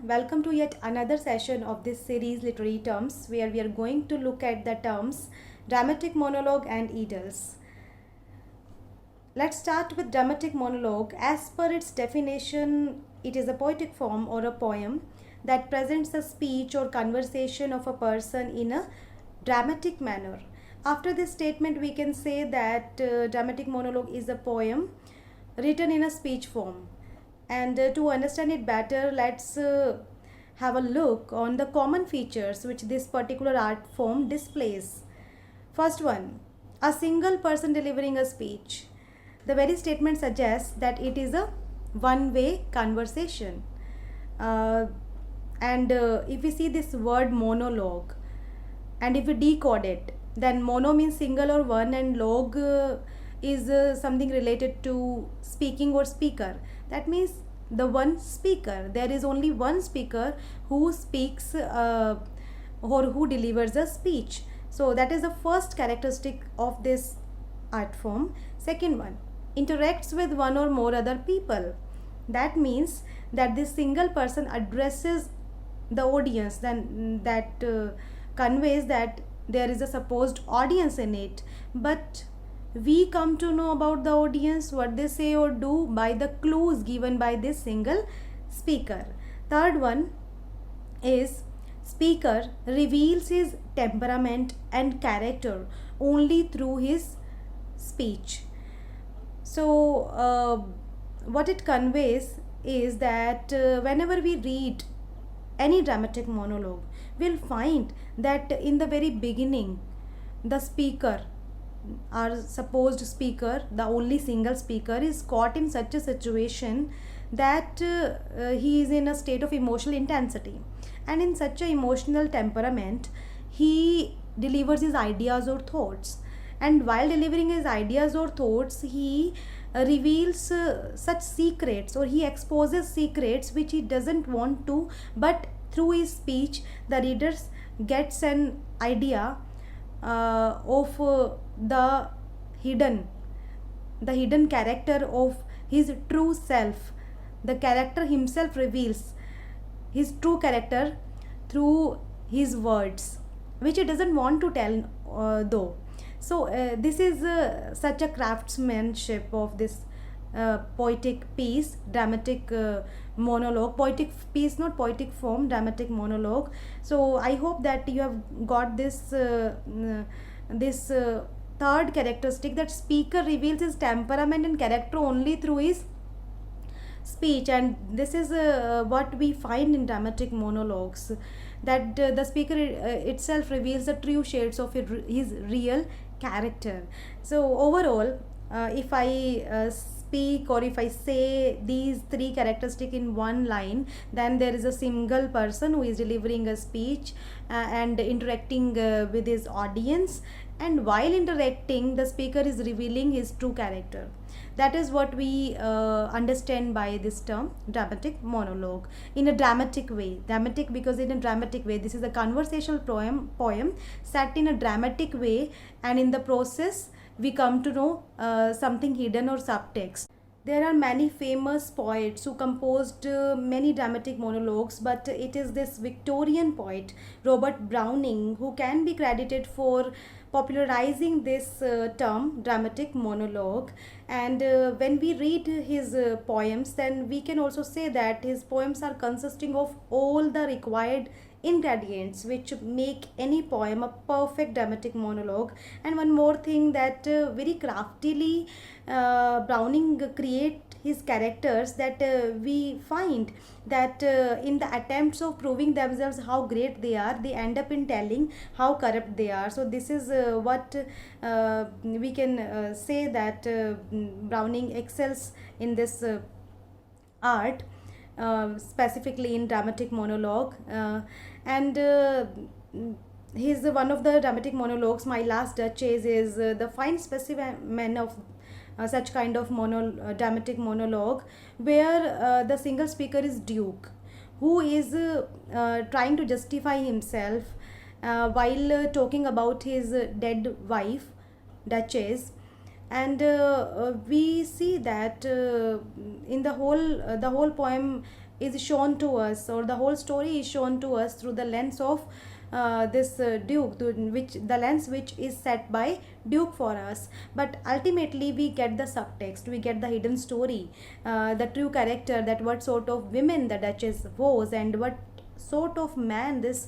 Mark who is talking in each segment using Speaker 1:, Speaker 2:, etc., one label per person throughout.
Speaker 1: welcome to yet another session of this series Literary Terms, where we are going to look at the terms dramatic monologue and Idylls. Let's start with dramatic monologue. As per its definition, it is a poetic form or a poem that presents a speech or conversation of a person in a dramatic manner. After this statement, we can say that dramatic monologue is a poem written in a speech form. And to understand it better, let's have a look on the common features which this particular art form displays. First one, a single person delivering a speech. The very statement suggests that it is a one-way conversation. And if we see this word monologue, and if we decode it, then mono means single or one, and log is something related to speaking or speaker. That means the one speaker. There is only one speaker who speaks or who delivers a speech. So that is the first characteristic of this art form. Second one, interacts with one or more other people. That means that this single person addresses the audience, then that conveys that there is a supposed audience in it. But we come to know about the audience, what they say or do, by the clues given by this single speaker. Third one is speaker reveals his temperament and character only through his speech. So what it conveys is that whenever we read any dramatic monologue, we'll find that in the very beginning, the speaker, our supposed speaker, the only single speaker, is caught in such a situation that he is in a state of emotional intensity, and in such an emotional temperament he delivers his ideas or thoughts. And while delivering his ideas or thoughts, he reveals such secrets, or he exposes secrets which he doesn't want to, but through his speech the readers gets an idea of the hidden character of his true self. The character himself reveals his true character through his words, which he doesn't want to tell though. So this is such a craftsmanship of this poetic piece, dramatic monologue. Poetic piece, not poetic form, dramatic monologue. So I hope that you have got this third characteristic, that speaker reveals his temperament and character only through his speech. And this is what we find in dramatic monologues, that the speaker itself reveals the true shades of his real character. So overall, if I speak, or if I say these three characteristics in one line, then there is a single person who is delivering a speech and interacting with his audience, and while interacting the speaker is revealing his true character. That is what we understand by this term dramatic monologue. In a dramatic way, dramatic because in a dramatic way, this is a conversational poem set in a dramatic way, and in the process we come to know something hidden or subtext. There are many famous poets who composed many dramatic monologues, but it is this Victorian poet Robert Browning who can be credited for popularizing this term dramatic monologue. And when we read his poems, then we can also say that his poems are consisting of all the required ingredients which make any poem a perfect dramatic monologue. And one more thing, that very craftily Browning create his characters, that we find that in the attempts of proving themselves how great they are, they end up in telling how corrupt they are. So this is what we can say, that Browning excels in this art, specifically in dramatic monologue. And his one of the dramatic monologues, My Last Duchess, is the fine specimen of such kind of dramatic monologue, where the single speaker is Duke, who is trying to justify himself while talking about his dead wife, Duchess. And we see that in the whole poem is shown to us, or the whole story is shown to us through the lens of this duke, which the lens which is set by duke for us. But ultimately we get the subtext, we get the hidden story, the true character, that what sort of women the duchess was, and what sort of man this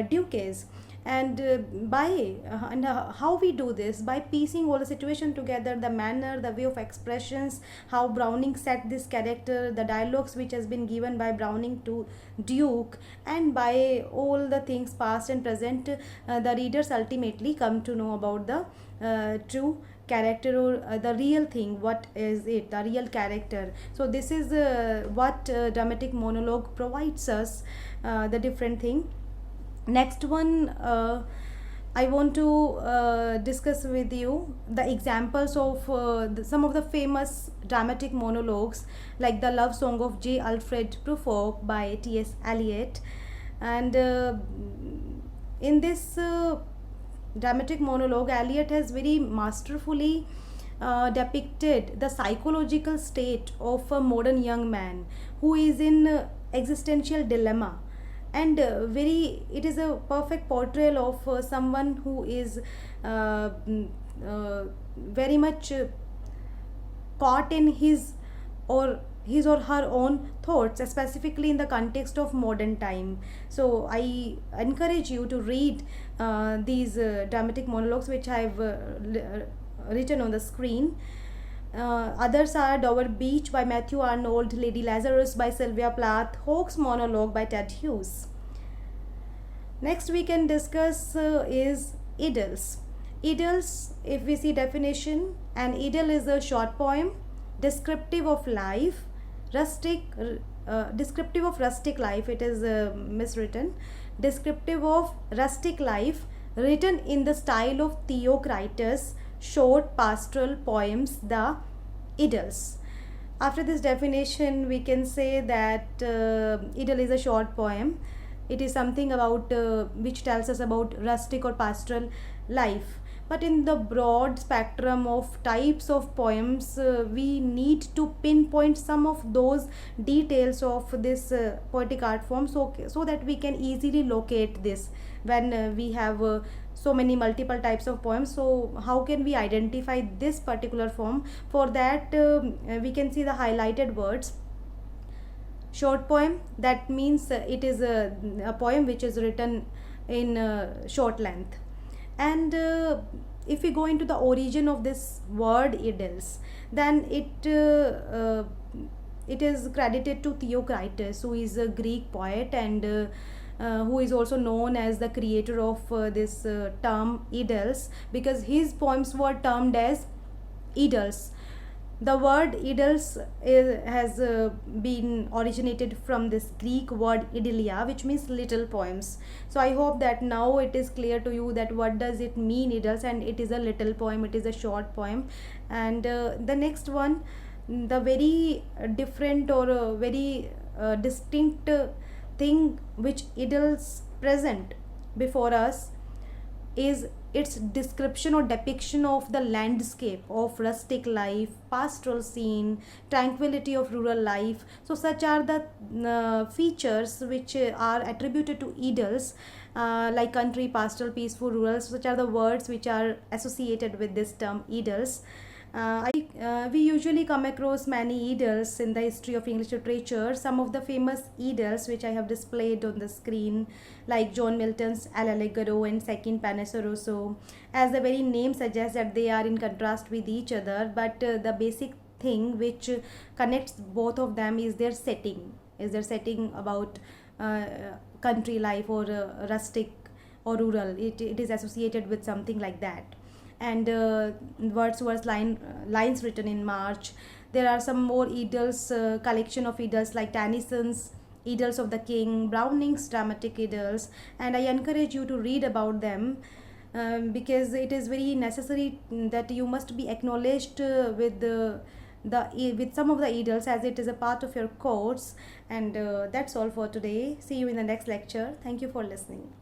Speaker 1: duke is. And how we do this, by piecing all the situation together, the manner, the way of expressions, how Browning set this character, the dialogues which has been given by Browning to duke, and by all the things past and present, the readers ultimately come to know about the true character, or the real thing, what is it, the real character. So this is what dramatic monologue provides us, the different thing. Next one, I want to discuss with you the examples of some of the famous dramatic monologues, like the love song of J. Alfred Prufrock by T.S. Eliot. And in this dramatic monologue, Eliot has very masterfully depicted the psychological state of a modern young man who is in existential dilemma. And very, it is a perfect portrayal of someone who is very much caught in his or her own thoughts, specifically in the context of modern time. So I encourage you to read these dramatic monologues which I have written on the screen. Others are Dover Beach by Matthew Arnold, Lady Lazarus by Sylvia Plath, Hawke's Monologue by Ted Hughes. Next we can discuss is Idylls. Idylls, if we see definition, an idyll is a short poem descriptive of life, descriptive of rustic life. It is miswritten. Descriptive of rustic life, written in the style of Theocritus, short pastoral poems, the Idylls. After this definition, we can say that idyll is a short poem. It is something about which tells us about rustic or pastoral life. But in the broad spectrum of types of poems, we need to pinpoint some of those details of this poetic art form, so that we can easily locate this when we have so many multiple types of poems. So how can we identify this particular form? For that, we can see the highlighted words. Short poem, that means it is a poem which is written in short length. And if we go into the origin of this word Idylls, then it is credited to Theocritus, who is a Greek poet, and who is also known as the creator of this term Idylls, because his poems were termed as Idylls. The word Idylls has been originated from this Greek word Idyllia, which means little poems. So I hope that now it is clear to you that what does it mean, Idylls, and it is a little poem, it is a short poem. And the next one, the very different or very distinct thing which Idylls present before us is its description or depiction of the landscape of rustic life, pastoral scene, tranquility of rural life. So such are the features which are attributed to Idylls, like country, pastoral, peaceful, rural. Such are the words which are associated with this term Idylls. We usually come across many Idylls in the history of English literature. Some of the famous Idylls which I have displayed on the screen, like John Milton's Al Allegro and Second Panasseroso. As the very name suggests, that they are in contrast with each other, but the basic thing which connects both of them is their setting. Is their setting about country life, or rustic or rural. It is associated with something like that. And Wordsworth's lines written in March. There are some more Idylls, collection of Idylls like Tennyson's Idylls of the King, Browning's dramatic Idylls, and I encourage you to read about them, because it is very necessary that you must be acknowledged with some of the Idylls, as it is a part of your course. And that's all for today. See you in the next lecture. Thank you for listening.